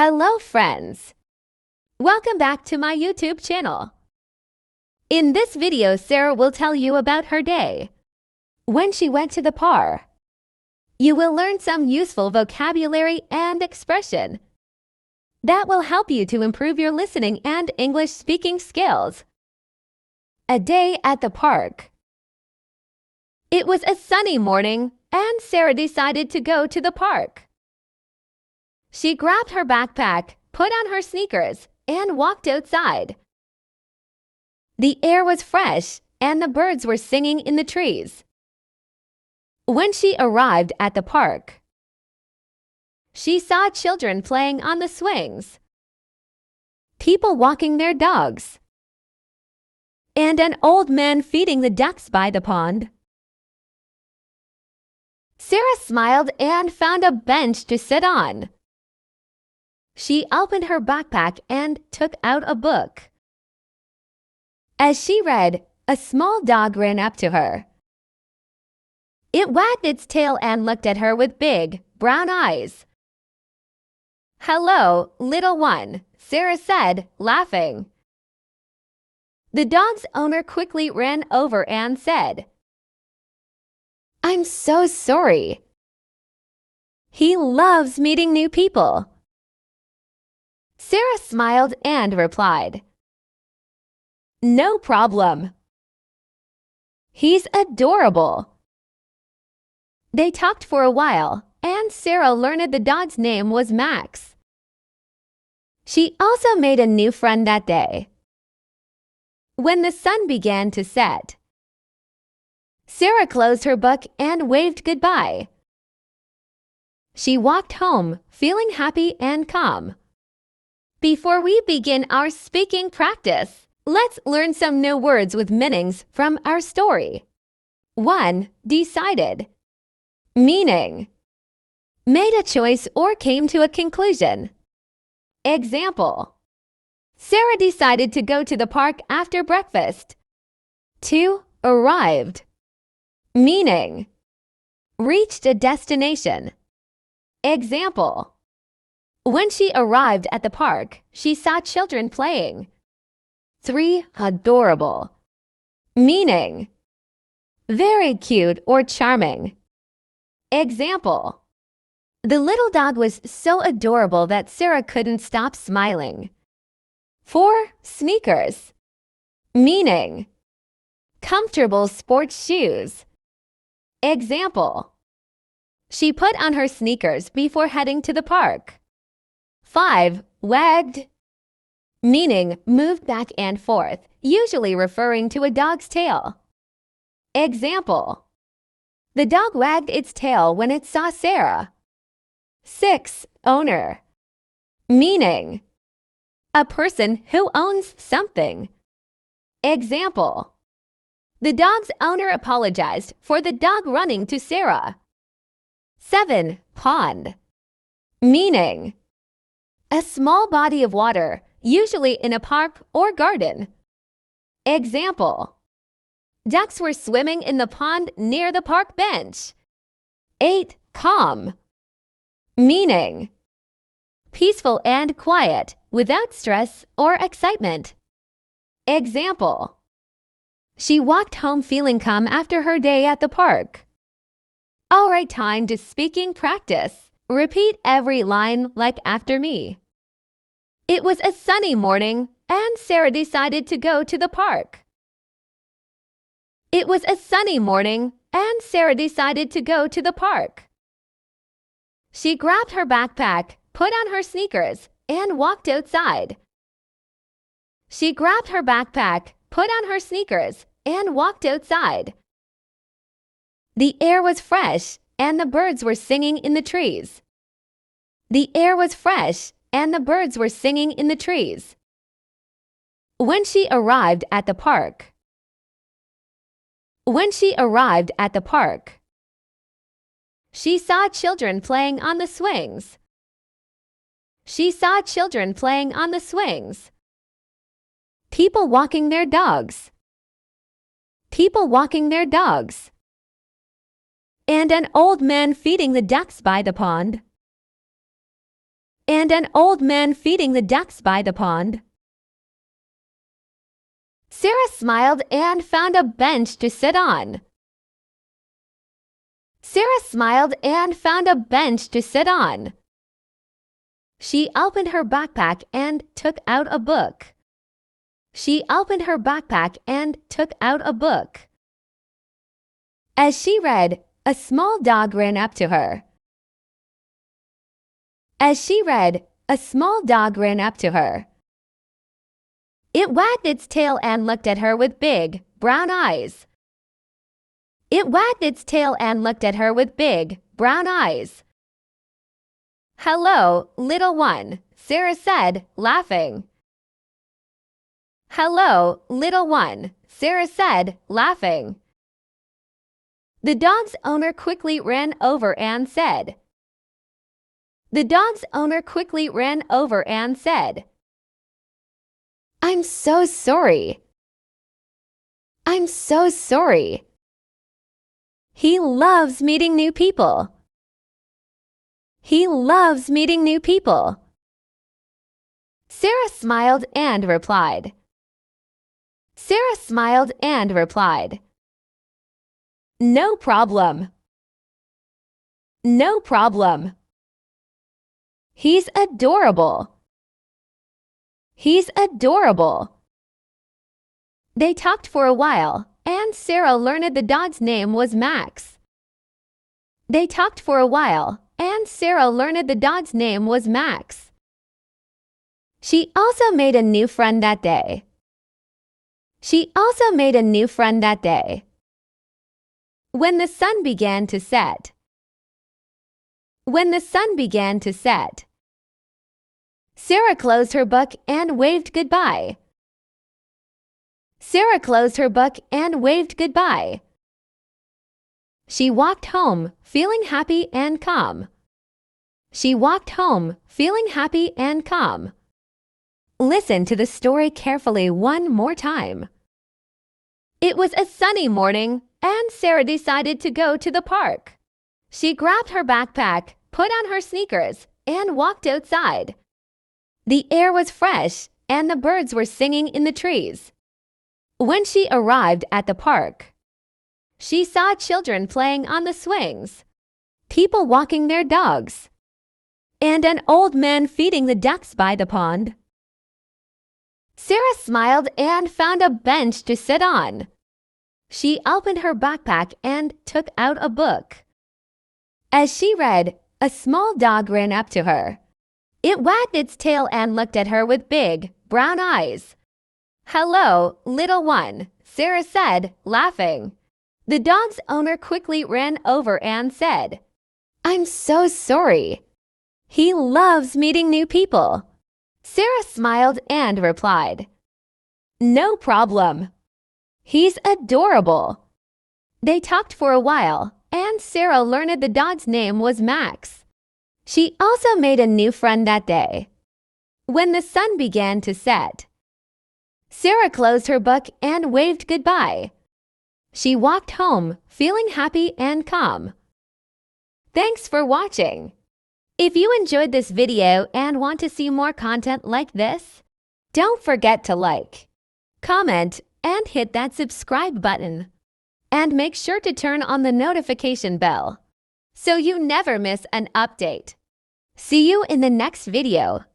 Hello, friends! Welcome back to my YouTube channel. In this video, Sarah will tell you about her day when she went to the park. You will learn some useful vocabulary and expression that will help you to improve your listening and English speaking skills. A day at the park. It was a sunny morning, and Sarah decided to go to the park. She grabbed her backpack, put on her sneakers, and walked outside. The air was fresh, and the birds were singing in the trees. When she arrived at the park, she saw children playing on the swings, people walking their dogs, and an old man feeding the ducks by the pond. Sarah smiled and found a bench to sit on. She opened her backpack and took out a book. As she read, a small dog ran up to her. It wagged its tail and looked at her with big, brown eyes. "Hello, little one," Sarah said, laughing. The dog's owner quickly ran over and said, "I'm so sorry. He loves meeting new people." Sarah smiled and replied, "No problem. He's adorable." They talked for a while, and Sarah learned the dog's name was Max. She also made a new friend that day. When the sun began to set, Sarah closed her book and waved goodbye. She walked home, feeling happy and calm. Before we begin our speaking practice, let's learn some new words with meanings from our story. 1. Decided. Meaning: made a choice or came to a conclusion. Example: Sarah decided to go to the park after breakfast. 2. Arrived. Meaning: reached a destination. Example: when she arrived at the park, she saw children playing. 3. Adorable. Meaning: very cute or charming. Example: the little dog was so adorable that Sarah couldn't stop smiling. 4. Sneakers. Meaning: comfortable sports shoes. Example: she put on her sneakers before heading to the park. 5. Wagged. Meaning moved back and forth, usually referring to a dog's tail. Example: the dog wagged its tail when it saw Sarah. 6. Owner. Meaning: a person who owns something. Example: the dog's owner apologized for the dog running to Sarah. 7. Pond. Meaning: a small body of water, usually in a park or garden. Example: ducks were swimming in the pond near the park bench. 8. Calm. Meaning: peaceful and quiet, without stress or excitement. Example: she walked home feeling calm after her day at the park. All right, time to speaking practice. Repeat every line like after me. It was a sunny morning, and Sarah decided to go to the park. It was a sunny morning, and Sarah decided to go to the park. She grabbed her backpack, put on her sneakers, and walked outside. She grabbed her backpack, put on her sneakers, and walked outside. The air was fresh, and the birds were singing in the trees. The air was fresh, and the birds were singing in the trees. When she arrived at the park. When she arrived at the park, she saw children playing on the swings. She saw children playing on the swings. People walking their dogs. People walking their dogs. And an old man feeding the ducks by the pond. and an old man feeding the ducks by the pond. Sarah smiled and found a bench to sit on. Sarah smiled and found a bench to sit on. She opened her backpack and took out a book. She opened her backpack and took out a book. As she read, a small dog ran up to her. As she read, a small dog ran up to her. It wagged its tail and looked at her with big, brown eyes. It wagged its tail and looked at her with big, brown eyes. "Hello, little one," Sarah said, laughing. "Hello, little one," Sarah said, laughing. The dog's owner quickly ran over and said. The dog's owner quickly ran over and said, "I'm so sorry. I'm so sorry." He loves meeting new people. He loves meeting new people. Sarah smiled and replied. Sarah smiled and replied, "No problem. No problem. He's adorable. He's adorable." They talked for a while, and Sarah learned the dog's name was Max. They talked for a while, and Sarah learned the dog's name was Max. She also made a new friend that day. She also made a new friend that day. When the sun began to set. When the sun began to set. Sarah closed her book and waved goodbye. Sarah closed her book and waved goodbye. She walked home, feeling happy and calm. She walked home, feeling happy and calm. Listen to the story carefully one more time. It was a sunny morning, and Sarah decided to go to the park. She grabbed her backpack, put on her sneakers, and walked outside. The air was fresh, and the birds were singing in the trees. When she arrived at the park, she saw children playing on the swings, people walking their dogs, and an old man feeding the ducks by the pond. Sarah smiled and found a bench to sit on. She opened her backpack and took out a book. As she read, a small dog ran up to her. It wagged its tail and looked at her with big, brown eyes. "Hello, little one," Sarah said, laughing. The dog's owner quickly ran over and said, "I'm so sorry." He loves meeting new people. Sarah smiled and replied, "No problem. He's adorable." They talked for a while, and Sarah learned the dog's name was Max. She also made a new friend that day. When the sun began to set, Sarah closed her book and waved goodbye. She walked home, feeling happy and calm. Thanks for watching. If you enjoyed this video and want to see more content like this, don't forget to like, comment, and hit that subscribe button. And make sure to turn on the notification bell so you never miss an update. See you in the next video.